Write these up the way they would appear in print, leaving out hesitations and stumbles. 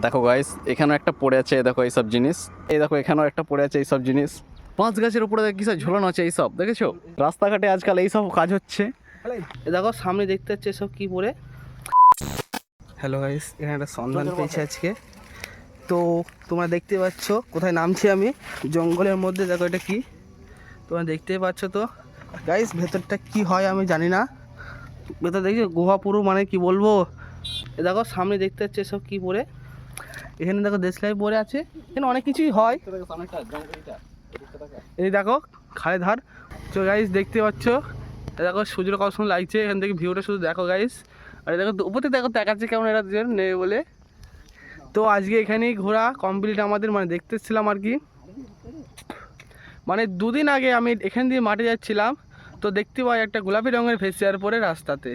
দেখো গাইস, এখানেও একটা পড়ে আছে, এই দেখো এইসব জিনিস। এই দেখো এখানেও একটা পড়ে আছে এইসব জিনিস। পাঁচ গাছের উপরে কিসব ঝোলানো আছে এইসব, দেখেছো? রাস্তাঘাটে আজকাল এইসব কাজ হচ্ছে। দেখো সামনে দেখতে পাচ্ছি এসব কি পরে। হ্যালো গাইস, এখানে একটা সন্ধান পেয়েছি আজকে। তো তোমরা দেখতে পাচ্ছ কোথায় নামছি আমি, জঙ্গলের মধ্যে। দেখো এটা কি, তোমরা দেখতেই পাচ্ছ তো গাইস। ভেতরটা কি হয় আমি জানি না। ভেতর দেখছি গুহা পুরো, মানে কি বলবো। দেখো সামনে দেখতে পাচ্ছি এসব কি পরে। এখানে দেখো দেশলাই পরে আছে, এখানে অনেক কিছুই হয়। এই দেখো খালে ধার। তো গাইস দেখতে পাচ্ছ, দেখো সূর্যের কত সুন্দর লাগছে এখান থেকে ভিউটা, শুধু দেখো গাইস। আর দেখো উপরে দেখো দেখাচ্ছে কেমন এটা নেই বলে। তো আজকে এখানেই ঘোরা কমপ্লিট আমাদের, মানে দেখতেছিলাম আর কি। মানে দুদিন আগে আমি এখান দিয়ে মাঠে যাচ্ছিলাম, তো দেখতে পাই একটা গোলাপি রঙের ভেসিয়ার পরে রাস্তাতে।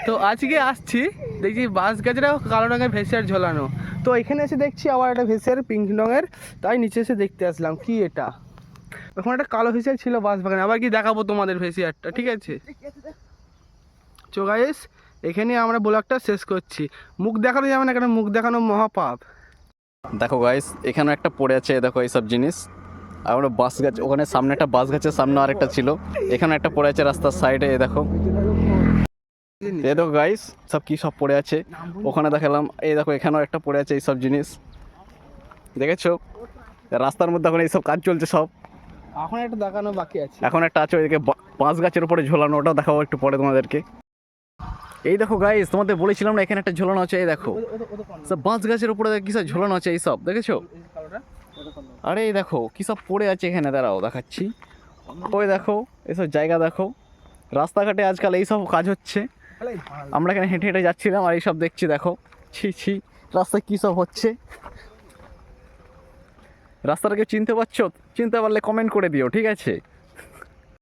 তো আজকে আসছি, দেখছি বাঁশ গাছটাও কালো রঙের ভেসিয়ার ঝোলানো। তো এখানে এসে দেখছি আবার একটা ভেসিয়ার পিঙ্ক রঙের, তাই নিচে এসে দেখতে আসলাম কি এটা। ওখানে একটা কালো ভেসিয়ার ছিল বাঁশ বাগানে, আবার কি দেখাবো তোমাদের ভেসিয়ারটা, ঠিক আছে? চো গাইস, এখানে আমরা ব্লগটা শেষ করছি। মুখ দেখানো যাবে না, কারণ মুখ দেখানো মহাপাপ। দেখো গাইস, এখানেও একটা পড়ে আছে, দেখো এইসব জিনিস। আর ওটা বাঁশ গাছ, ওখানে সামনে একটা বাঁশ গাছের সামনে আরেকটা ছিল। এখানে একটা পড়ে আছে রাস্তার সাইডে, এই দেখো। এই দেখো গাইস, সব কি সব পড়ে আছে। ওখানে দেখালাম, এই দেখো এখানেও একটা পড়ে আছে এইসব জিনিস, দেখেছো? রাস্তার মধ্যে এখন এইসব কাজ চলছে সব। এখন একটা দেখানো বাকি আছে। এখন একটা আছে ওইদিকে বাঁশ গাছের উপরে ঝোলানো, ওটাও দেখাবো একটু পরে তোমাদেরকে। এই দেখো গাইস, তোমাদের বলেছিলাম না এখানে একটা ঝোলানো আছে, এই দেখো সব বাঁশ গাছের উপরে কিসব ঝোলানো আছে এইসব, দেখেছো? আরে এই দেখো কি সব পড়ে আছে এখানে, দাঁড়াও দেখাচ্ছি। ওই দেখো এসব জায়গা দেখো, রাস্তাঘাটে আজকাল এইসব কাজ হচ্ছে। আমরা এখানে হেঁটে হেঁটে যাচ্ছিলাম আর এইসব দেখছি, দেখো। ছি ছি, রাস্তায় কী সব হচ্ছে। রাস্তাটাকে চিনতে পারছো? চিনতে পারলে কমেন্ট করে দিও, ঠিক আছে?